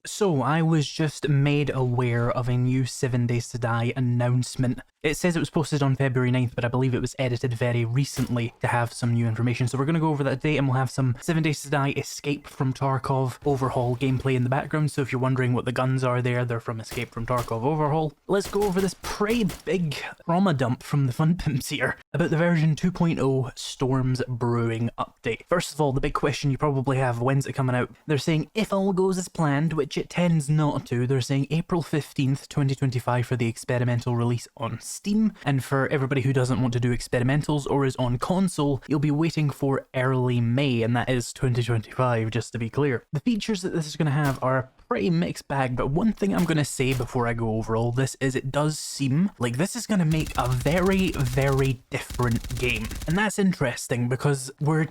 So, I was just made aware of a new 7 Days to Die announcement. It says it was posted on February 9th, but I believe it was edited very recently to have some new information. So we're going to go over that today, and we'll have some 7 Days to Die Escape from Tarkov Overhaul gameplay in the background. So if you're wondering what the guns are there, they're from Escape from Tarkov Overhaul. Let's go over this pretty big trauma dump from the Fun Pimps here about the version 2.0 Storms Brewing update. First of all, the big question you probably have, when's it coming out? They're saying if all goes as planned, which it tends not to. They're saying April 15th, 2025 for the experimental release on Steam, and for everybody who doesn't want to do experimentals or is on console, you'll be waiting for early May, and that is 2025, just to be clear. The features that this is going to have are a pretty mixed bag, but one thing I'm going to say before I go over all this is it does seem like this is going to make a very, very different game. And that's interesting because we're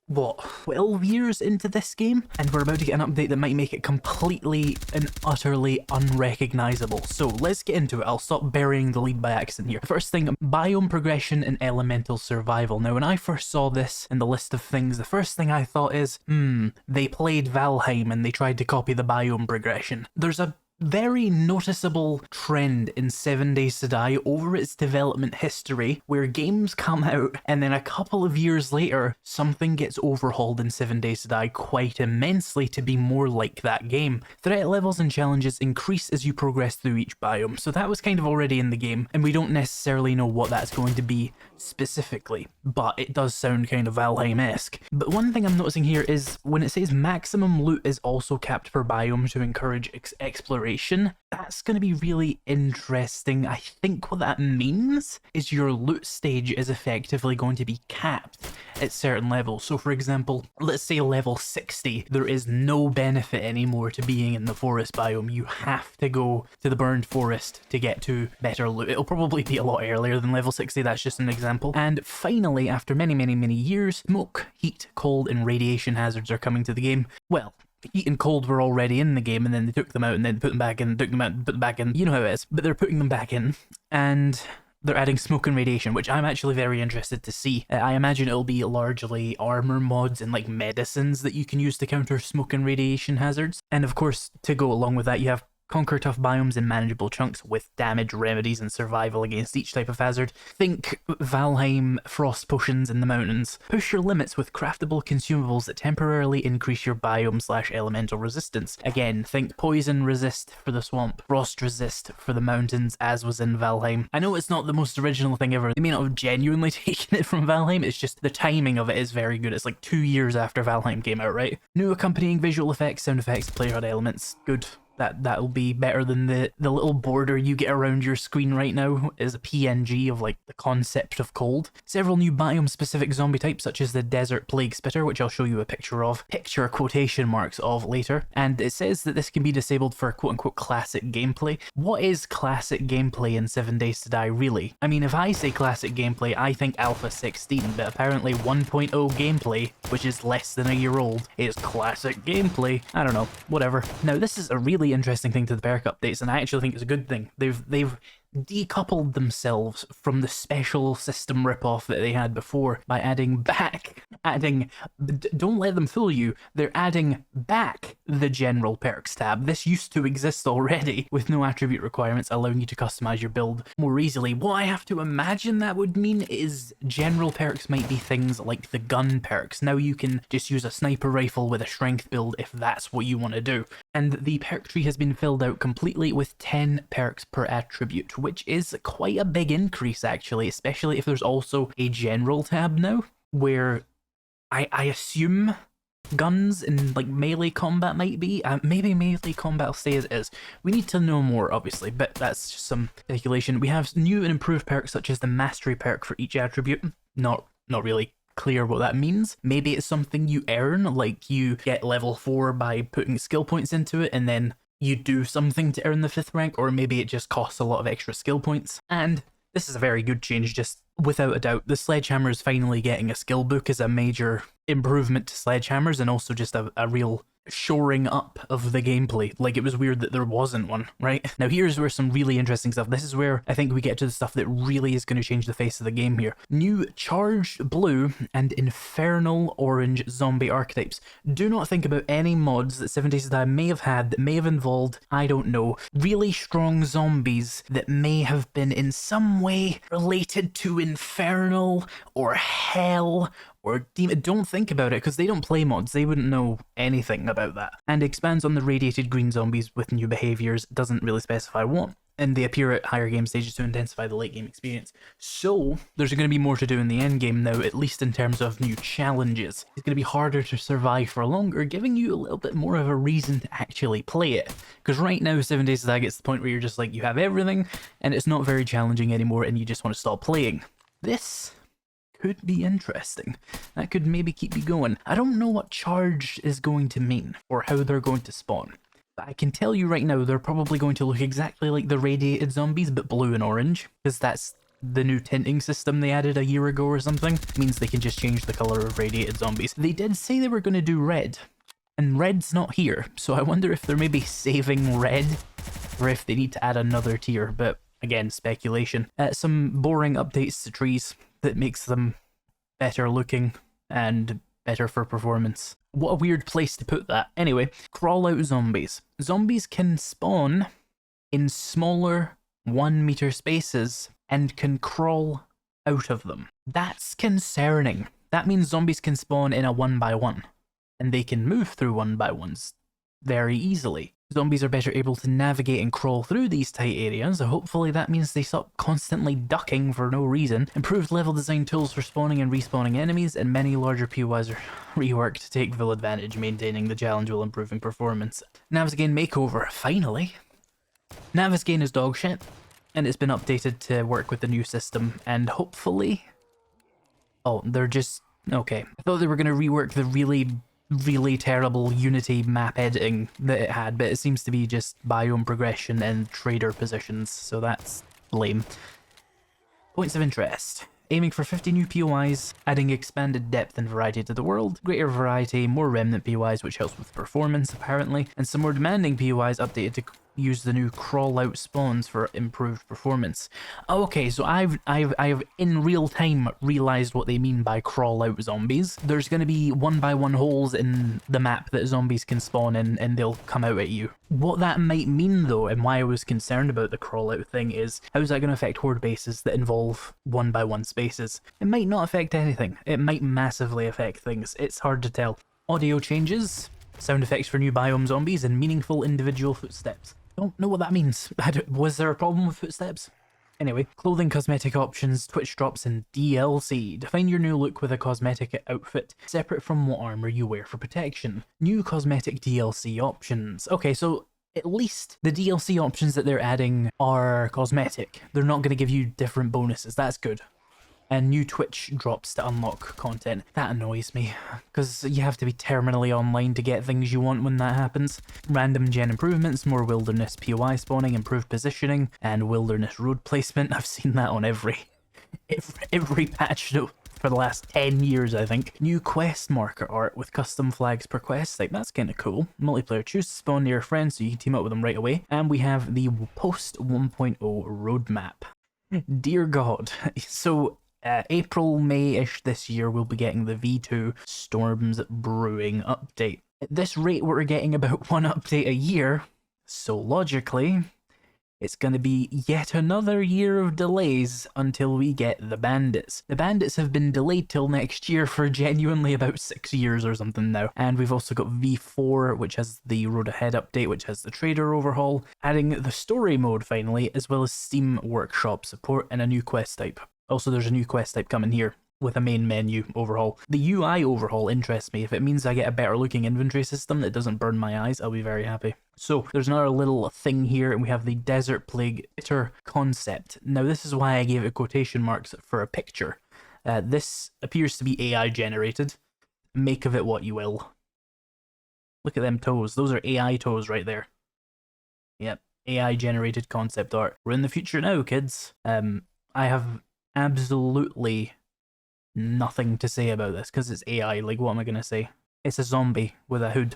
12 years into this game, and we're about to get an update that might make it completely and utterly unrecognizable. So let's get into it. I'll stop burying the lead by accident here. First thing, biome progression and elemental survival. Now, when I first saw this in the list of things, the first thing I thought is, they played Valheim and they tried to copy the biome progression. There's a very noticeable trend in 7 Days to Die over its development history where games come out and then a couple of years later something gets overhauled in 7 Days to Die quite immensely to be more like that game. Threat levels and challenges increase as you progress through each biome, so that was kind of already in the game and we don't necessarily know what that's going to be specifically, but it does sound kind of Valheim-esque. But one thing I'm noticing here is when it says maximum loot is also capped per biome to encourage exploration, that's going to be really interesting. I think what that means is your loot stage is effectively going to be capped at certain levels. So for example, let's say level 60, there is no benefit anymore to being in the forest biome. You have to go to the burned forest to get to better loot. It'll probably be a lot earlier than level 60, that's just an example. And finally, after many, many, many years, smoke, heat, cold, and radiation hazards are coming to the game. Well, heat and cold were already in the game, and then they took them out and then put them back in, took them out and put them back in. You know how it is. But they're putting them back in, and they're adding smoke and radiation, which I'm actually very interested to see. I imagine it'll be largely armor mods and like medicines that you can use to counter smoke and radiation hazards. And of course, to go along with that, you have conquer tough biomes in manageable chunks with damage, remedies, and survival against each type of hazard. Think Valheim frost potions in the mountains. Push your limits with craftable consumables that temporarily increase your biome/elemental resistance. Again, think poison resist for the swamp, frost resist for the mountains, as was in Valheim. I know it's not the most original thing ever. They may not have genuinely taken it from Valheim, it's just the timing of it is very good. It's like 2 years after Valheim came out, right? New accompanying visual effects, sound effects, player HUD elements. Good. That'll be better than the little border you get around your screen right now is a PNG of like the concept of cold. Several new biome specific zombie types such as the desert plague spitter, which I'll show you a picture of, picture quotation marks of later, and it says that this can be disabled for quote unquote classic gameplay. What is classic gameplay in 7 Days to Die really? I mean, if I say classic gameplay, I think Alpha 16, but apparently 1.0 gameplay, which is less than a year old, is classic gameplay. I don't know, whatever. Now this is a really interesting thing to the perk updates, and I actually think it's a good thing. They've decoupled themselves from the special system ripoff that they had before by don't let them fool you, they're adding back the general perks tab. This used to exist already with no attribute requirements, allowing you to customize your build more easily. What I have to imagine that would mean is general perks might be things like the gun perks. Now you can just use a sniper rifle with a strength build if that's what you want to do. And the perk tree has been filled out completely with 10 perks per attribute, which is quite a big increase actually, especially if there's also a general tab now, where I assume guns and like melee combat might be. Maybe melee combat will stay as it is. We need to know more obviously, but that's just some speculation. We have new and improved perks such as the mastery perk for each attribute. Not really clear what that means. Maybe it's something you earn, like you get level 4 by putting skill points into it and then you do something to earn the 5th rank, or maybe it just costs a lot of extra skill points. And this is a very good change, just without a doubt. The sledgehammers finally getting a skill book is a major improvement to sledgehammers, and also just a real shoring up of the gameplay. Like, it was weird that there wasn't one, right? Now here's where some really interesting stuff. This is where I think we get to the stuff that really is going to change the face of the game here. New charged blue and infernal orange zombie archetypes. Do not think about any mods that 7 Days to Die may have had that may have involved, I don't know, really strong zombies that may have been in some way related to infernal or hell or demon. Don't think about it, because they don't play mods. They wouldn't know anything about that. And expands on the radiated green zombies with new behaviors. Doesn't really specify what. And they appear at higher game stages to intensify the late game experience. So there's going to be more to do in the end game now, at least in terms of new challenges. It's going to be harder to survive for longer, giving you a little bit more of a reason to actually play it. Because right now, 7 Days to Die gets to the point where you're just like, you have everything, and it's not very challenging anymore, and you just want to stop playing. This could be interesting. That could maybe keep you going. I don't know what charge is going to mean, or how they're going to spawn. But I can tell you right now, they're probably going to look exactly like the radiated zombies, but blue and orange, because that's the new tinting system they added a year ago or something. It means they can just change the color of radiated zombies. They did say they were going to do red, and red's not here, so I wonder if they're maybe saving red, or if they need to add another tier, but again, speculation. Some boring updates to trees that makes them better looking and better for performance. What a weird place to put that. Anyway, crawl out zombies. Zombies can spawn in smaller 1 meter spaces and can crawl out of them. That's concerning. That means zombies can spawn in a 1x1 and they can move through 1x1s very easily. Zombies are better able to navigate and crawl through these tight areas, so hopefully that means they stop constantly ducking for no reason. Improved level design tools for spawning and respawning enemies, and many larger POIs are reworked to take full advantage, maintaining the challenge while improving performance. Navezgane makeover, finally. Navezgane is dog shit, and it's been updated to work with the new system, and hopefully... Oh, they're just... Okay. I thought they were going to rework the really terrible Unity map editing that it had, but it seems to be just biome progression and trader positions, so that's lame. Points of interest. Aiming for 50 new POIs, adding expanded depth and variety to the world, greater variety, more remnant POIs which helps with performance apparently, and some more demanding POIs updated to use the new crawl out spawns for improved performance. Okay, so I've in real time realized what they mean by crawl out zombies. There's going to be 1x1 holes in the map that zombies can spawn in, and they'll come out at you. What that might mean though, and why I was concerned about the crawl out thing, is how is that going to affect horde bases that involve 1x1 spaces? It might not affect anything. It might massively affect things. It's hard to tell. Audio changes, sound effects for new biome zombies, and meaningful individual footsteps. Don't know what that means. Was there a problem with footsteps? Anyway, clothing, cosmetic options, Twitch drops, and DLC. Define your new look with a cosmetic outfit, separate from what armor you wear for protection. New cosmetic DLC options. Okay, so at least the DLC options that they're adding are cosmetic. They're not going to give you different bonuses. That's good. And new Twitch drops to unlock content. That annoys me, because you have to be terminally online to get things you want when that happens. Random gen improvements, more wilderness POI spawning, improved positioning, and wilderness road placement. I've seen that on every patch note for the last 10 years, I think. New quest marker art with custom flags per quest type. That's kind of cool. Multiplayer, choose to spawn near friends so you can team up with them right away. And we have the post 1.0 roadmap. Dear God. So... April, May-ish this year, we'll be getting the V2 Storms Brewing update. At this rate, we're getting about one update a year, so logically, it's going to be yet another year of delays until we get the bandits. The bandits have been delayed till next year for genuinely about 6 years or something now. And we've also got V4, which has the Road Ahead update, which has the trader overhaul, adding the story mode finally, as well as Steam Workshop support and a new quest type. Also, there's a new quest type coming here with a main menu overhaul. The UI overhaul interests me. If it means I get a better looking inventory system that doesn't burn my eyes, I'll be very happy. So, there's another little thing here, and we have the Desert Plague Bitter concept. Now, this is why I gave it quotation marks for a picture. This appears to be AI generated. Make of it what you will. Look at them toes. Those are AI toes right there. Yep, AI generated concept art. We're in the future now, kids. I have absolutely nothing to say about this because it's AI. Like, what am I going to say? It's a zombie with a hood.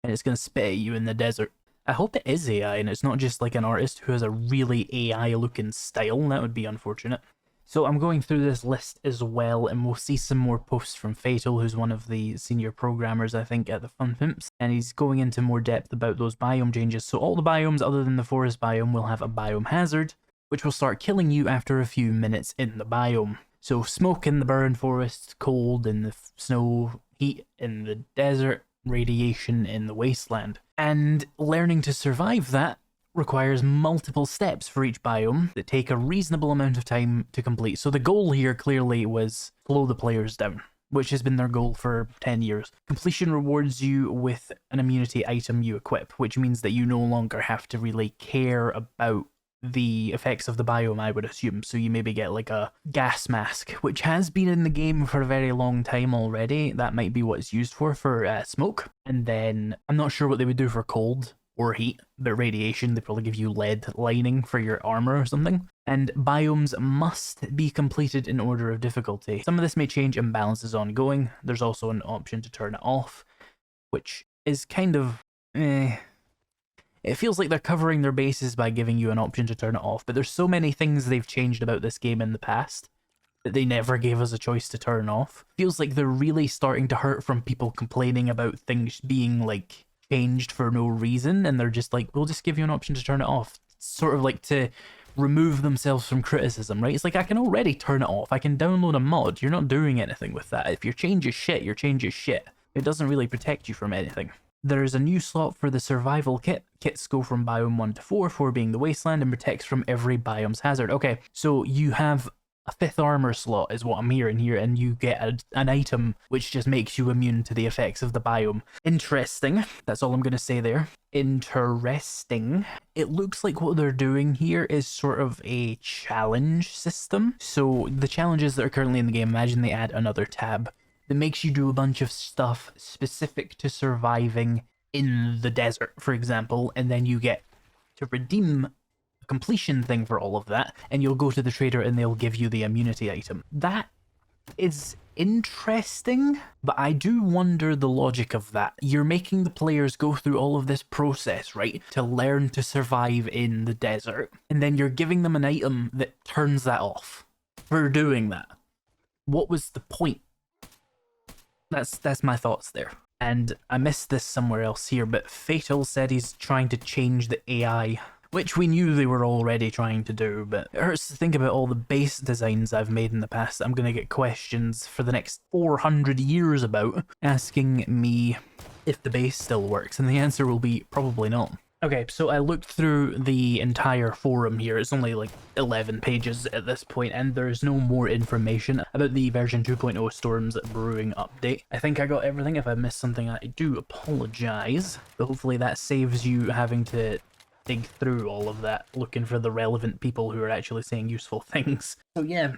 and it's going to spit at you in the desert. I hope it is AI and it's not just like an artist who has a really AI looking style. That would be unfortunate. So I'm going through this list as well, and we'll see some more posts from Fatal, who's one of the senior programmers, I think, at the Fun Pimps, and he's going into more depth about those biome changes. So all the biomes other than the forest biome will have a biome hazard, which will start killing you after a few minutes in the biome. So smoke in the burn forest, cold in the snow, heat in the desert, radiation in the wasteland. And learning to survive that requires multiple steps for each biome that take a reasonable amount of time to complete. So the goal here clearly was slow the players down, which has been their goal for 10 years. Completion rewards you with an immunity item you equip, which means that you no longer have to really care about the effects of the biome, I would assume. So you maybe get like a gas mask, which has been in the game for a very long time already. That might be what it's used for smoke. And then I'm not sure what they would do for cold or heat, but radiation, they probably give you lead lining for your armor or something. And biomes must be completed in order of difficulty. Some of this may change and balance is ongoing. There's also an option to turn it off, which is kind of It feels like they're covering their bases by giving you an option to turn it off, but there's so many things they've changed about this game in the past that they never gave us a choice to turn off. Feels like they're really starting to hurt from people complaining about things being like changed for no reason, and they're just like, we'll just give you an option to turn it off. Sort of like to remove themselves from criticism, right? It's like, I can already turn it off. I can download a mod. You're not doing anything with that. If your change is shit, your change is shit. It doesn't really protect you from anything. There's a new slot for the survival kit. Kits go from biome 1 to 4, 4 being the wasteland, and protects from every biome's hazard. Okay, so you have a 5th armor slot is what I'm hearing here, and you get an item which just makes you immune to the effects of the biome. Interesting. That's all I'm going to say there. Interesting. It looks like what they're doing here is sort of a challenge system. So the challenges that are currently in the game, imagine they add another tab that makes you do a bunch of stuff specific to surviving in the desert, for example, and then you get to redeem a completion thing for all of that, and you'll go to the trader and they'll give you the immunity item. That is interesting, but I do wonder the logic of that. You're making the players go through all of this process, right, to learn to survive in the desert, and then you're giving them an item that turns that off for doing that. What was the point? That's my thoughts there. And I missed this somewhere else here, but Fatal said he's trying to change the AI, which we knew they were already trying to do, but it hurts to think about all the base designs I've made in the past that I'm going to get questions for the next 400 years about, asking me if the base still works, and the answer will be probably not. Okay, so I looked through the entire forum here. It's only like 11 pages at this point, and there's no more information about the version 2.0 Storms Brewing update. I think I got everything. If I missed something, I do apologize, but hopefully that saves you having to dig through all of that, looking for the relevant people who are actually saying useful things. So yeah,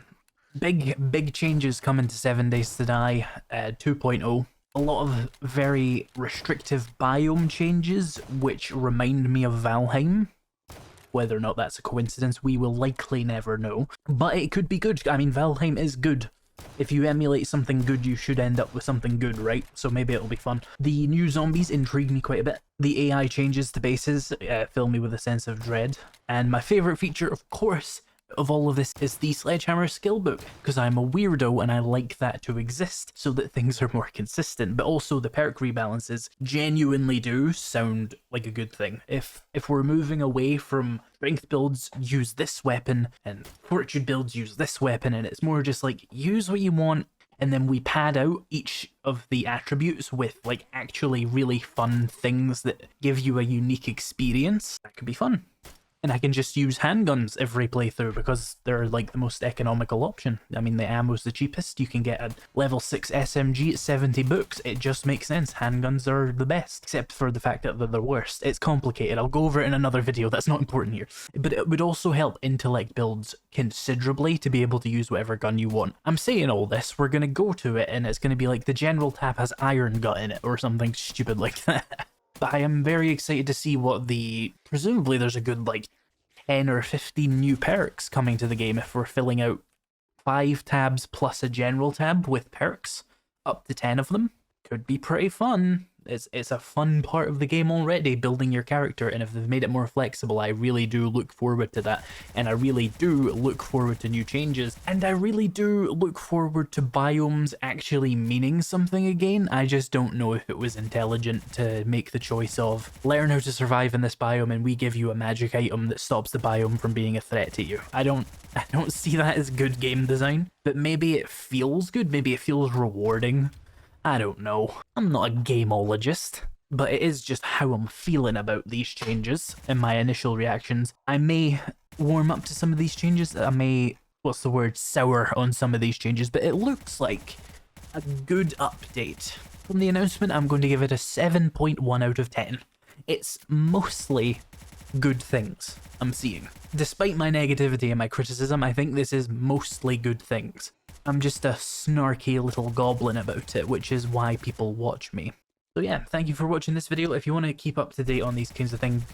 big changes coming to 7 Days to Die 2.0. A lot of very restrictive biome changes, which remind me of Valheim. Whether or not that's a coincidence, we will likely never know. But it could be good. I mean, Valheim is good. If you emulate something good, you should end up with something good, right? So maybe it'll be fun. The new zombies intrigue me quite a bit. The AI changes to bases fill me with a sense of dread. And my favourite feature, of course, of all of this is the Sledgehammer skill book, because I'm a weirdo and I like that to exist so that things are more consistent, but also the perk rebalances genuinely do sound like a good thing. If we're moving away from strength builds use this weapon and fortune builds use this weapon, and it's more just like use what you want, and then we pad out each of the attributes with like actually really fun things that give you a unique experience, that could be fun. And I can just use handguns every playthrough because they're like the most economical option. I mean, the ammo's the cheapest. You can get a level 6 SMG at 70 books. It just makes sense. Handguns are the best, except for the fact that they're the worst. It's complicated. I'll go over it in another video. That's not important here. But it would also help intellect builds considerably to be able to use whatever gun you want. I'm saying all this, we're going to go to it and it's going to be like the general tab has iron gut in it or something stupid like that. But I am very excited to see what presumably there's a good like 10 or 15 new perks coming to the game if we're filling out 5 tabs plus a general tab with perks, up to 10 of them. Could be pretty fun. It's a fun part of the game already, building your character, and if they've made it more flexible, I really do look forward to that. And I really do look forward to new changes, and I really do look forward to biomes actually meaning something again. I just don't know if it was intelligent to make the choice of learn how to survive in this biome and we give you a magic item that stops the biome from being a threat to you. I don't see that as good game design, but maybe it feels good, maybe it feels rewarding. I don't know. I'm not a gameologist, but it is just how I'm feeling about these changes and my initial reactions. I may warm up to some of these changes, I may, what's the word, sour on some of these changes, but it looks like a good update. From the announcement, I'm going to give it a 7.1 out of 10. It's mostly good things I'm seeing. Despite my negativity and my criticism, I think this is mostly good things. I'm just a snarky little goblin about it, which is why people watch me. So yeah, thank you for watching this video. If you want to keep up to date on these kinds of things,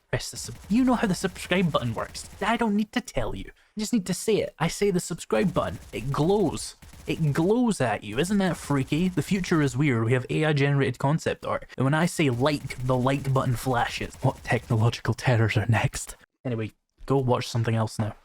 press the you know how the subscribe button works. I don't need to tell you. I just need to say it. I say the subscribe button. It glows. It glows at you. Isn't that freaky? The future is weird. We have AI generated concept art. And when I say like, the like button flashes. What technological terrors are next? Anyway, go watch something else now.